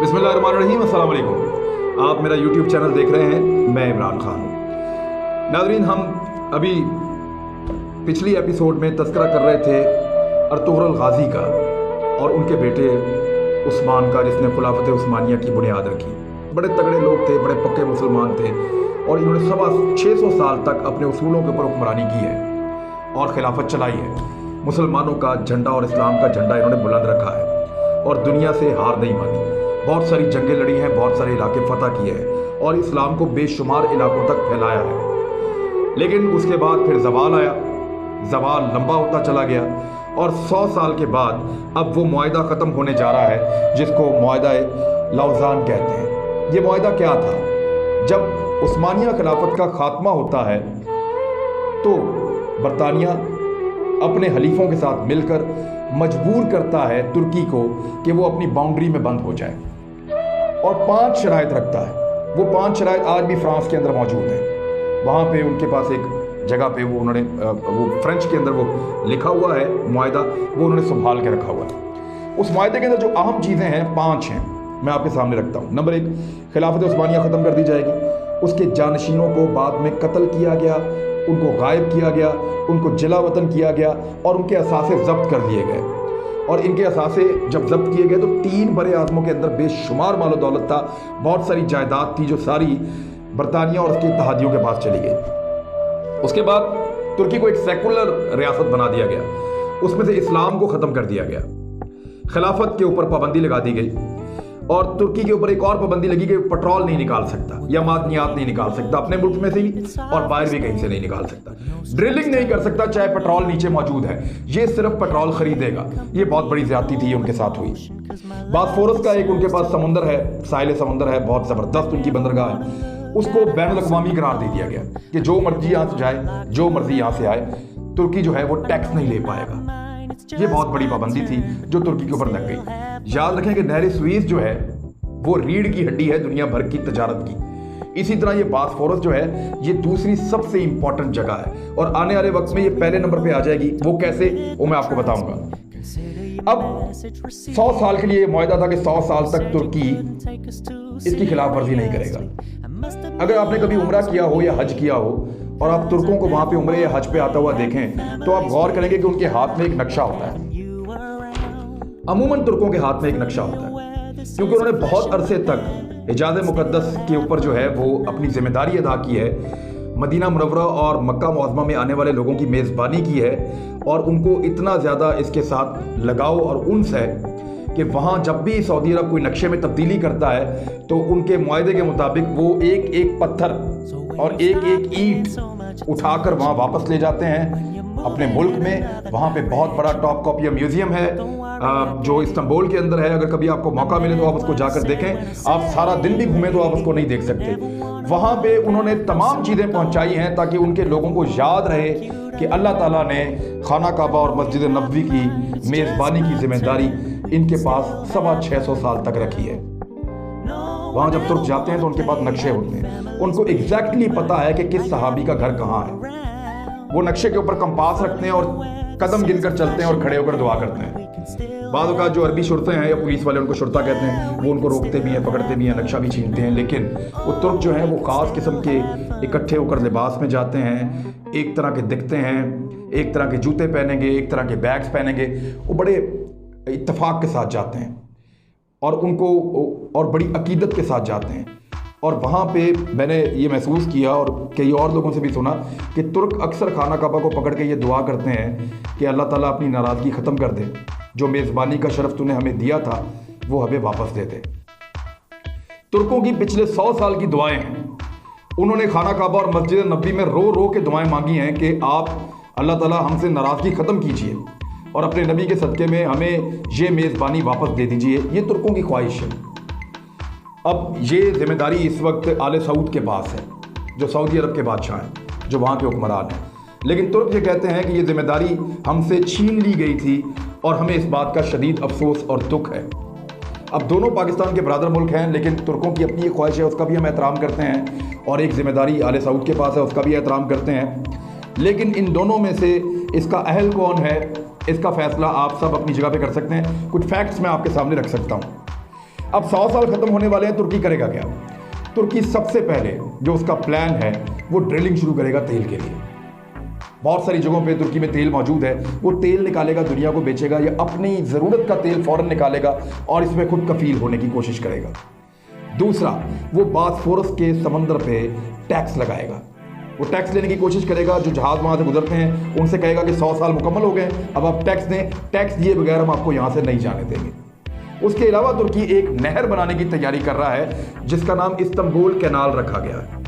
बिस्मिल्लाहिर्रहमानिर्रहीम, अस्सलाम वालेकुम। आप मेरा यूट्यूब चैनल देख रहे हैं, मैं इमरान खान हूँ। नाज़रीन, हम अभी पिछली एपिसोड में तज़किरा कर रहे थे अर्तुग़रुल गाज़ी का और उनके बेटे उस्मान का, जिसने खिलाफत उस्मानिया की बुनियाद रखी। बड़े तगड़े लोग थे, बड़े पक्के मुसलमान थे और इन्होंने 600 साल तक अपने उसूलों के ऊपर हुक्मरानी की है और खिलाफत चलाई है। मुसलमानों का झंडा और इस्लाम का झंडा इन्होंने बुलंद रखा है और दुनिया से हार नहीं मानी। बहुत सारी जंगें लड़ी हैं, बहुत सारे इलाके फतह किए हैं और इस्लाम को बेशुमार इलाकों तक फैलाया है। लेकिन उसके बाद फिर ज़वाल आया, ज़वाल लंबा होता चला गया और 100 साल के बाद अब वो मुआहिदा ख़त्म होने जा रहा है, जिसको मुआहिदा लौज़ान कहते हैं। ये मुआहिदा क्या था? जब उस्मानिया खिलाफत का खात्मा होता है तो बरतानिया अपने हलीफों के साथ मिलकर मजबूर करता है तुर्की को कि वो अपनी बाउंड्री में बंद हो जाए और 5 शराइत रखता है। वो 5 शराइत आज भी फ्रांस के अंदर मौजूद हैं। वहाँ पे उनके पास एक जगह पे वो उन्होंने वो फ्रेंच के अंदर वो लिखा हुआ है मुआहिदा, वो उन्होंने संभाल के रखा हुआ है। उस मुआहिदे के अंदर जो अहम चीज़ें हैं 5 हैं, मैं आपके सामने रखता हूँ। नंबर 1, खिलाफत उस्मानिया ख़त्म कर दी जाएगी। उसके जानशीनों को बाद में कत्ल किया गया, उनको गायब किया गया, उनको जला वतन किया गया और उनके असासे ज़ब्त कर लिए गए। और इनके असासे जब ज़ब्त किए गए तो 3 बड़े आज़मों के अंदर बेशुमार मालो दौलत था, बहुत सारी जायदाद थी जो सारी बरतानिया और उसके इत्तेहादियों के पास चली गई। उसके बाद तुर्की को एक सेकुलर रियासत बना दिया गया, उसमें से इस्लाम को ख़त्म कर दिया गया, खिलाफत के ऊपर पाबंदी लगा दी गई और तुर्की के ऊपर एक और पाबंदी लगी कि पेट्रोल नहीं निकाल सकता या मादनियात नहीं निकाल सकता अपने मुल्क में से भी और बाहर भी कहीं से नहीं निकाल सकता। ड्रिलिंग नहीं कर सकता चाहे पेट्रोल नीचे मौजूद है, ये सिर्फ पेट्रोल खरीदेगा। ये बहुत बड़ी ज्यादती थी उनके साथ हुई। बॉस्फोरस का एक उनके पास समुंदर है, साहिल समुंदर है, बहुत ज़बरदस्त उनकी बंदरगाह है, उसको बैनुल अक़वामी करार दे दिया गया कि जो मर्जी यहाँ से जाए, जो मर्जी यहाँ से आए, तुर्की जो है वो टैक्स नहीं ले पाएगा। ये बहुत बड़ी पाबंदी थी जो तुर्की के ऊपर लग गई। याद रखें कि नहर सुएज़ जो है वो रीढ़ की हड्डी है दुनिया भर की तजारत की। इसी तरह ये बॉस्फोरस जो है ये दूसरी सबसे इंपॉर्टेंट जगह है और आने वाले वक्त में ये पहले नंबर पे आ जाएगी। वो कैसे, वो मैं आपको बताऊंगा। अब 100 साल के लिए मुआहिदा था कि 100 साल तक तुर्की इसकी खिलाफ वर्जी नहीं करेगा। अगर आपने कभी उम्रा किया हो या हज किया हो और आप तुर्कों को वहां पे उम्रे या हज पे आता हुआ देखें तो आप गौर करेंगे कि उनके हाथ में एक नक्शा होता है। अमूमन तुर्कों के हाथ में एक नक्शा होता है क्योंकि उन्होंने बहुत अरसे तक हिजाज़ मुक़द्दस के ऊपर जो है वो अपनी जिम्मेदारी अदा की है, मदीना मुनव्वरा और मक्का मुअज़्ज़मा में आने वाले लोगों की मेज़बानी की है और उनको इतना ज़्यादा इसके साथ लगाव और उन्स है कि वहाँ जब भी सऊदी अरब कोई नक्शे में तब्दीली करता है तो उनके मुआहिदे के मुताबिक वो एक एक पत्थर और एक एक ईंट उठाकर वहाँ वापस ले जाते हैं अपने मुल्क में। वहाँ पे बहुत बड़ा टॉप कॉपिया म्यूजियम है जो इस्तांबुल के अंदर है। अगर कभी आपको मौका मिले तो आप उसको जाकर देखें। आप सारा दिन भी घूमें तो आप उसको नहीं देख सकते। वहाँ पे उन्होंने तमाम चीज़ें पहुँचाई हैं ताकि उनके लोगों को याद रहे कि अल्लाह ताला ने खाना काबा और मस्जिद नबवी की मेज़बानी की जिम्मेदारी इनके पास 650 साल तक रखी है। वहाँ जब तुर्क जाते हैं तो उनके पास नक्शे होते हैं, उनको एग्जैक्टली पता है कि किस सहाबी का घर कहाँ है। वो नक्शे के ऊपर कंपास रखते हैं और कदम गिनकर चलते हैं और खड़े होकर दुआ करते हैं। बाद का जो अरबी शुरते हैं या पुलिस वाले उनको शुरता कहते हैं, वो उनको रोकते भी हैं, पकड़ते भी हैं, नक्शा भी छीनते हैं। लेकिन वो तुर्क जो हैं वो ख़ास किस्म के इकट्ठे होकर लिबास में जाते हैं, एक तरह के दिखते हैं, एक तरह के जूते पहनेंगे, एक तरह के बैग्स पहनेंगे। वो बड़े इत्तेफाक के साथ जाते हैं और उनको और बड़ी अकीदत के साथ जाते हैं। और वहाँ पे मैंने ये महसूस किया और कई और लोगों से भी सुना कि तुर्क अक्सर खाना काबा को पकड़ के ये दुआ करते हैं कि अल्लाह ताला अपनी नाराज़गी ख़त्म कर दे, जो मेज़बानी का शरफ़ तूने हमें दिया था वो हमें वापस दे दे। तुर्कों की पिछले 100 साल की दुआएं हैं। उन्होंने खाना काबा और मस्जिद नबी में रो रो के दुआएं मांगी हैं कि आप अल्लाह ताला हमसे नाराज़गी ख़त्म कीजिए और अपने नबी के सदक़े में हमें ये मेज़बानी वापस दे दीजिए। ये तुर्कों की ख्वाहिश है। अब ये जिम्मेदारी इस वक्त आले सऊद के पास है, जो सऊदी अरब के बादशाह हैं, जो वहाँ के हुक्मरान हैं। लेकिन तुर्क ये कहते हैं कि ये जिम्मेदारी हमसे छीन ली गई थी और हमें इस बात का शदीद अफसोस और दुख है। अब दोनों पाकिस्तान के बरादर मुल्क हैं, लेकिन तुर्कों की अपनी एक ख्वाहिश है, उसका भी हम एहतराम करते हैं, और एक जिम्मेदारी आले सऊद के पास है, उसका भी एहतराम करते हैं। लेकिन इन दोनों में से इसका अहल कौन है, इसका फैसला आप सब अपनी जगह पे कर सकते हैं। कुछ फैक्ट्स मैं आपके सामने रख सकता हूँ। अब 100 साल ख़त्म होने वाले हैं, तुर्की करेगा क्या? तुर्की सबसे पहले जो उसका प्लान है वो ड्रिलिंग शुरू करेगा तेल के लिए। बहुत सारी जगहों पे तुर्की में तेल मौजूद है, वो तेल निकालेगा, दुनिया को बेचेगा, या अपनी ज़रूरत का तेल फ़ौरन निकालेगा और इसमें खुद कफील होने की कोशिश करेगा। दूसरा, वो बॉस्फोरस के समंदर पे टैक्स लगाएगा। वो टैक्स लेने की कोशिश करेगा, जो जहाज़ वहाँ से गुजरते हैं उनसे कहेगा कि 100 साल मुकम्मल हो गए, अब आप टैक्स दें, टैक्स दिए बगैर हम आपको यहाँ से नहीं जाने देंगे। उसके अलावा तुर्की एक नहर बनाने की तैयारी कर रहा है जिसका नाम इस्तांबुल कैनाल रखा गया है।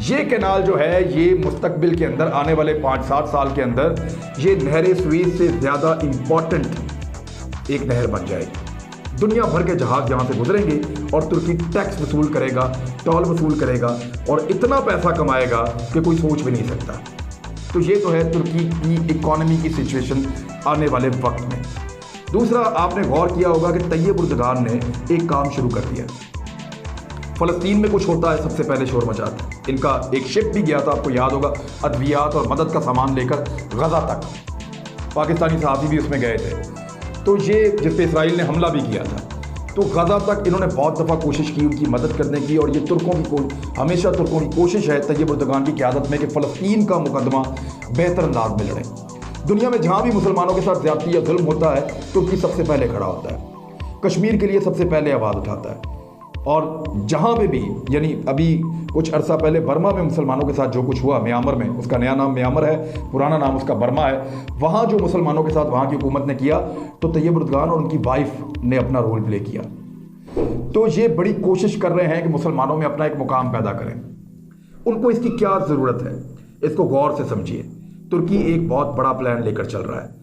ये कैनाल जो है ये मुस्तकबिल के अंदर आने वाले 5-7 साल के अंदर ये नहर सुएज से ज़्यादा इम्पॉर्टेंट एक नहर बन जाएगी। दुनिया भर के जहाज यहाँ से गुजरेंगे और तुर्की टैक्स वसूल करेगा, टोल वसूल करेगा और इतना पैसा कमाएगा कि कोई सोच भी नहीं सकता। तो ये तो है तुर्की की इकॉनमी की सिचुएशन आने वाले वक्त में। दूसरा, आपने गौर किया होगा कि तैयब उर्दगान ने एक काम शुरू कर दिया। फ़लस्तीन में कुछ होता है, सबसे पहले शोर मचाता है। इनका एक शिप भी गया था, आपको याद होगा, अद्वियात और मदद का सामान लेकर गज़ा तक। पाकिस्तानी सहाफ़ी भी उसमें गए थे। तो ये जिस पे इसराइल ने हमला भी किया था, तो गज़ा तक इन्होंने बहुत दफ़ा कोशिश की उनकी मदद करने की। और ये हमेशा तुर्कों की कोशिश है तैयब उर्दगान की क़यादत में कि फ़लस्तीन का मुकदमा बेहतर अंदाज में लड़े। दुनिया में जहाँ भी मुसलमानों के साथ ज़्यादती या जुल्म होता है, तुर्की सबसे पहले खड़ा होता है, कश्मीर के लिए सबसे पहले आवाज़ उठाता है। और जहाँ पे भी, यानी अभी कुछ अरसा पहले बर्मा में मुसलमानों के साथ जो कुछ हुआ, म्यांमार में, उसका नया नाम म्यांमार है, पुराना नाम उसका बर्मा है, वहाँ जो मुसलमानों के साथ वहाँ की हुकूमत ने किया, तो तैयब उर्दगान और उनकी वाइफ ने अपना रोल प्ले किया। तो ये बड़ी कोशिश कर रहे हैं कि मुसलमानों में अपना एक मुकाम पैदा करें। उनको इसकी क्या ज़रूरत है, इसको गौर से समझिए। तुर्की एक बहुत बड़ा प्लान लेकर चल रहा है।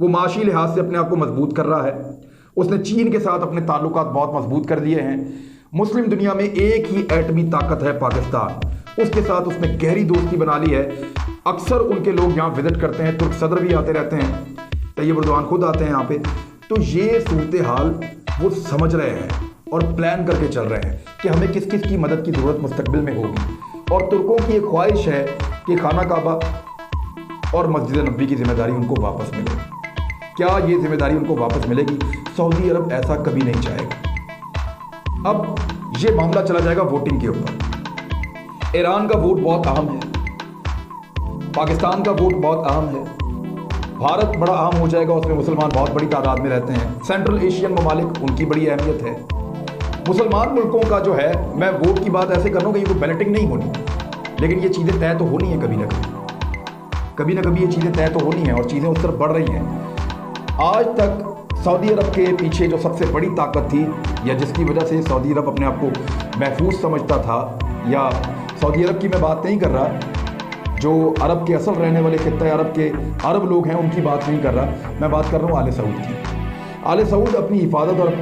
वो माशी लिहाज से अपने आप को मजबूत कर रहा है। उसने चीन के साथ अपने ताल्लुकात बहुत मजबूत कर दिए हैं। मुस्लिम दुनिया में एक ही एटमी ताकत है, पाकिस्तान, उसके साथ उसने गहरी दोस्ती बना ली है। अक्सर उनके लोग यहाँ विजिट करते हैं, तुर्क सदर भी आते रहते हैं, तैयब उर्दगान खुद आते हैं यहाँ पे। तो ये सूरत हाल वो समझ रहे हैं और प्लान करके चल रहे हैं कि हमें किस किस की मदद की ज़रूरत मुस्तकबिल में होगी। और तुर्कों की एक ख्वाहिश है कि खाना काबा और मस्जिद नबी की जिम्मेदारी उनको वापस मिले। क्या ये जिम्मेदारी उनको वापस मिलेगी? सऊदी अरब ऐसा कभी नहीं चाहेगा। अब ये मामला चला जाएगा वोटिंग के ऊपर। ईरान का वोट बहुत अहम है, पाकिस्तान का वोट बहुत अहम है, भारत बड़ा अहम हो जाएगा, उसमें मुसलमान बहुत बड़ी तादाद में रहते हैं। सेंट्रल एशियन ममालिक, उनकी बड़ी अहमियत है। मुसलमान मुल्कों का जो है, मैं वोट की बात ऐसे कर रहा हूँ कि ये कोई बैलेटिंग नहीं होनी, लेकिन ये चीज़ें तय तो होनी है, कभी ना कभी ये चीज़ें तय तो होनी है और चीज़ें उस तरफ बढ़ रही हैं। आज तक सऊदी अरब के पीछे जो सबसे बड़ी ताकत थी, या जिसकी वजह से सऊदी अरब अपने आप को महफूज समझता था, या सऊदी अरब की मैं बात नहीं कर रहा, जो अरब के असल रहने वाले खित्ता अरब के अरब लोग हैं उनकी बात नहीं कर रहा, मैं बात कर रहा हूँ आले सऊद की। आले सऊद अपनी हिफाजत और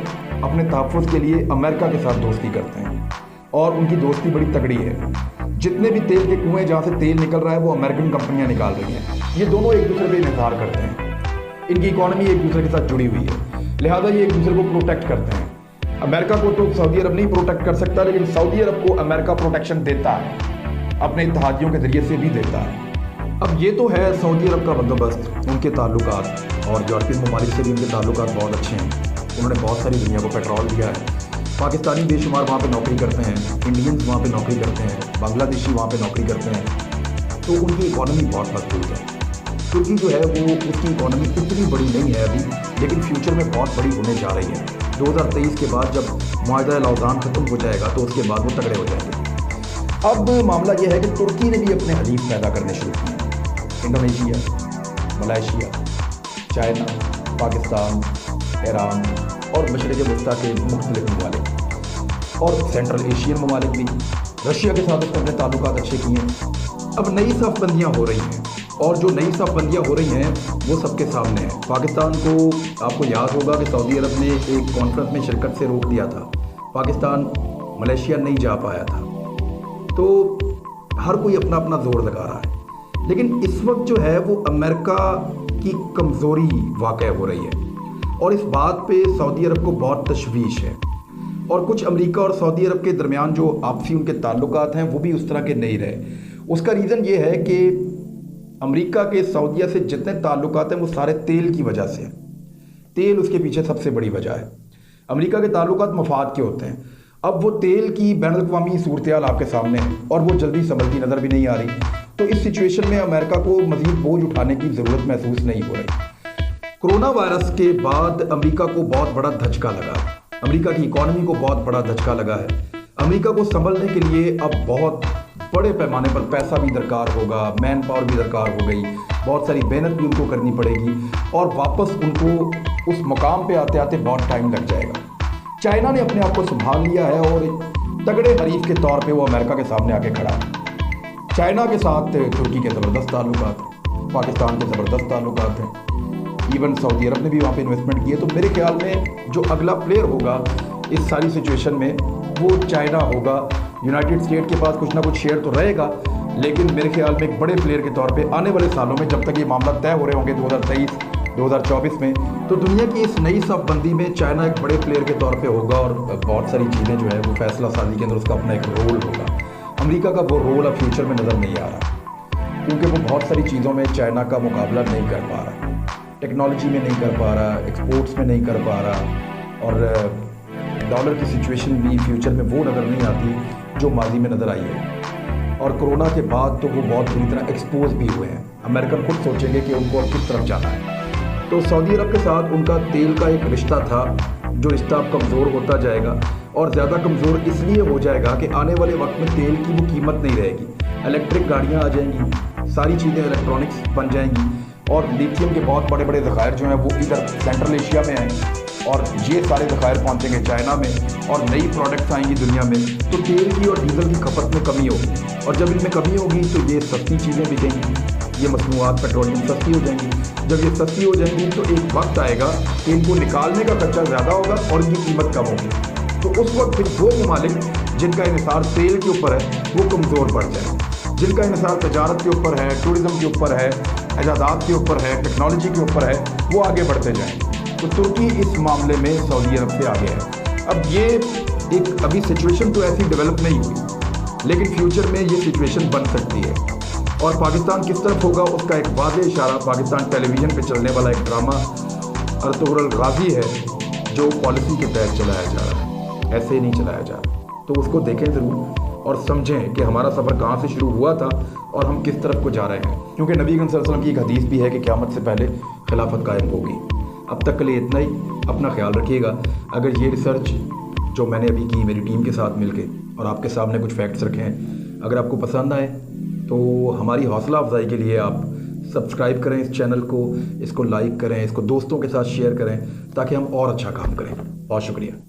अपने तहफ़्फ़ुज़ के लिए अमेरिका के साथ दोस्ती करते हैं और उनकी दोस्ती बड़ी तगड़ी है। जितने भी तेल के कुएँ जहाँ से तेल निकल रहा है वो अमेरिकन कंपनियाँ निकाल रही हैं। ये दोनों एक दूसरे पर इंतज़ार करते हैं, इनकी इकॉनमी एक दूसरे के साथ जुड़ी हुई है, लिहाजा ये एक दूसरे को प्रोटेक्ट करते हैं। अमेरिका को तो सऊदी अरब नहीं प्रोटेक्ट कर सकता, लेकिन सऊदी अरब को अमेरिका प्रोटेक्शन देता है, अपने इत्तेहादियों के ज़रिए से भी देता है। अब ये तो है सऊदी अरब का बंदोबस्त, उनके ताल्लुकात, और यूरोपियन ममालिक से भी उनके ताल्लुकात बहुत अच्छे हैं। उन्होंने बहुत सारी दुनिया को पेट्रोल दिया है। पाकिस्तानी बेशुमार वहाँ पे नौकरी करते हैं, इंडियंस वहाँ पे नौकरी करते हैं, बांग्लादेशी वहाँ पे नौकरी करते हैं, तो उनकी इकॉनमी बहुत मजबूत है। तुर्की जो है वो, उसकी इकॉनमी उतनी बड़ी नहीं है अभी, लेकिन फ्यूचर में बहुत बड़ी होने जा रही है। 2023 के बाद जब मुआहदा लौज़ान ख़त्म हो जाएगा तो उसके बाद वो तगड़े हो जाएंगे। अब मामला ये है कि तुर्की ने भी अपने हलीफ पैदा करने शुरू किए। Indonesia, Malaysia, China, Pakistan, Iran और मशरिक़ वस्ता के मुख्तलिफ ममालिक और सेंट्रल एशियन ममालिक भी। रशिया के साथ उसने अपने ताल्लुकात अच्छे किए हैं। अब नई सफ़बंदियाँ हो रही हैं, और जो नई सफ़बंदियाँ हो रही हैं वो सबके सामने है। पाकिस्तान को, आपको याद होगा कि सऊदी अरब ने एक कॉन्फ्रेंस में शिरकत से रोक दिया था, पाकिस्तान मलेशिया नहीं जा पाया था। तो हर कोई अपना अपना जोर लगा रहा है, लेकिन इस वक्त जो है वो अमेरिका की कमज़ोरी वाक़या हो रही है, और इस बात पे सऊदी अरब को बहुत तशवीश है। और कुछ अमेरिका और सऊदी अरब के दरमियान जो आपसी उनके ताल्लुकात हैं वो भी उस तरह के नहीं रहे। उसका रीज़न ये है कि अमेरिका के सऊदीया से जितने ताल्लुकात हैं वो सारे तेल की वजह से हैं। तेल उसके पीछे सबसे बड़ी वजह है। अमेरिका के ताल्लुकात मफाद के होते हैं। अब वो तेल की बैनुल-अक़वामी सूरत-ए-हाल आपके सामने है और वो जल्दी संभलती नज़र भी नहीं आ रही। तो इस सिचुएशन में अमेरिका को मज़ीद बोझ उठाने की ज़रूरत महसूस नहीं हो रही। कोरोना वायरस के बाद अमेरिका को बहुत बड़ा धचका लगा। अमेरिका की इकॉनमी को बहुत बड़ा धचका लगा है। अमेरिका को संभलने के लिए अब बहुत बड़े पैमाने पर पैसा भी दरकार होगा, मैन पावर भी दरकार हो गई, बहुत सारी मेहनत भी उनको करनी पड़ेगी और वापस उनको उस मुकाम पे आते आते बहुत टाइम लग जाएगा। चाइना ने अपने आप को संभाल लिया है और एक तगड़े हरीफ के तौर पे वो अमेरिका के सामने आके खड़ा है। चाइना के साथ तुर्की के ज़बरदस्त ताल्लुकात, पाकिस्तान के ज़बरदस्त ताल्लुकात हैं, इवन सऊदी अरब ने भी वहाँ पे इन्वेस्टमेंट की है। तो मेरे ख्याल में जो अगला प्लेयर होगा इस सारी सिचुएशन में वो चाइना होगा। यूनाइटेड स्टेट के पास कुछ ना कुछ शेयर तो रहेगा, लेकिन मेरे ख्याल में एक बड़े प्लेयर के तौर पे आने वाले सालों में, जब तक ये मामला तय हो रहे होंगे 2023 2024 में, तो दुनिया की इस नई सफबंदी में चाइना एक बड़े प्लेयर के तौर पे होगा और बहुत सारी चीज़ें जो है वो फैसला साजी के अंदर उसका अपना एक रोल होगा। अमेरिका का वो रोल अब फ्यूचर में नज़र नहीं आ रहा, क्योंकि वो बहुत सारी चीज़ों में चाइना का मुकाबला नहीं कर पा रहा, टेक्नोलॉजी में नहीं कर पा रहा, एक्सपोर्ट्स में नहीं कर पा रहा, और डॉलर की सिचुएशन भी फ्यूचर में वो नज़र नहीं आती जो माजी में नज़र आई है। और कोरोना के बाद तो वो बहुत बुरी तरह एक्सपोज भी हुए हैं। अमेरिकन खुद सोचेंगे कि उनको अब किस तरफ जाना है। तो सऊदी अरब के साथ उनका तेल का एक रिश्ता था, जो रिश्ता अब कमज़ोर होता जाएगा और ज़्यादा कमज़ोर इसलिए हो जाएगा कि आने वाले वक्त में तेल की वो कीमत नहीं रहेगी। इलेक्ट्रिक गाड़ियाँ आ जाएंगी, सारी चीज़ें इलेक्ट्रॉनिक्स बन जाएंगी और लिथियम के बहुत बड़े बड़े ज़खायर जो हैं वो इधर सेंट्रल एशिया में हैं और ये सारे ज़खायर पहुँचेंगे चाइना में और नई प्रोडक्ट्स आएंगी दुनिया में। तो तेल की और डीजल की खपत में कमी होगी और जब इनमें कमी होगी तो ये सस्ती चीज़ें बिकेंगी, ये मसनूआत पेट्रोलियम सस्ती हो जाएंगी। जब ये सस्ती हो जाएंगी तो एक वक्त आएगा कि इनको निकालने का खर्चा ज़्यादा होगा और इनकी कीमत कम होगी। तो उस वक्त फिर वो ममालिक जिनका इन्हिसार तेल के ऊपर है वो कमज़ोर पड़ जाए, जिनका इन्हिसार तजारत के ऊपर है, टूरिज़म के ऊपर है, इजादात के ऊपर है, टेक्नोलॉजी के ऊपर है, वो आगे बढ़ते जाएँ। तो तुर्की इस मामले में सऊदी अरब से आगे है। अब ये एक अभी सिचुएशन तो ऐसी डेवलप नहीं हुई, लेकिन फ्यूचर में ये सिचुएशन बन सकती है और पाकिस्तान किस तरफ होगा उसका एक वाज़ेह इशारा पाकिस्तान टेलीविज़न पे चलने वाला एक ड्रामा अर्तुगरुल गाज़ी है, जो पॉलिसी के तहत चलाया जा रहा है, ऐसे ही नहीं चलाया जा रहा। तो उसको देखें ज़रूर और समझें कि हमारा सफ़र कहाँ से शुरू हुआ था और हम किस तरफ को जा रहे हैं, क्योंकि नबी सल्लल्लाहु अलैहि वसल्लम की एक हदीस भी है कि क़यामत से पहले खिलाफत कायम होगी। अब तक के लिए इतना ही, अपना ख्याल रखिएगा। अगर ये रिसर्च जो मैंने अभी की मेरी टीम के साथ मिलके और आपके सामने कुछ फैक्ट्स रखे हैं, अगर आपको पसंद आए तो हमारी हौसला अफजाई के लिए आप सब्सक्राइब करें इस चैनल को, इसको लाइक करें, इसको दोस्तों के साथ शेयर करें ताकि हम और अच्छा काम करें। बहुत शुक्रिया।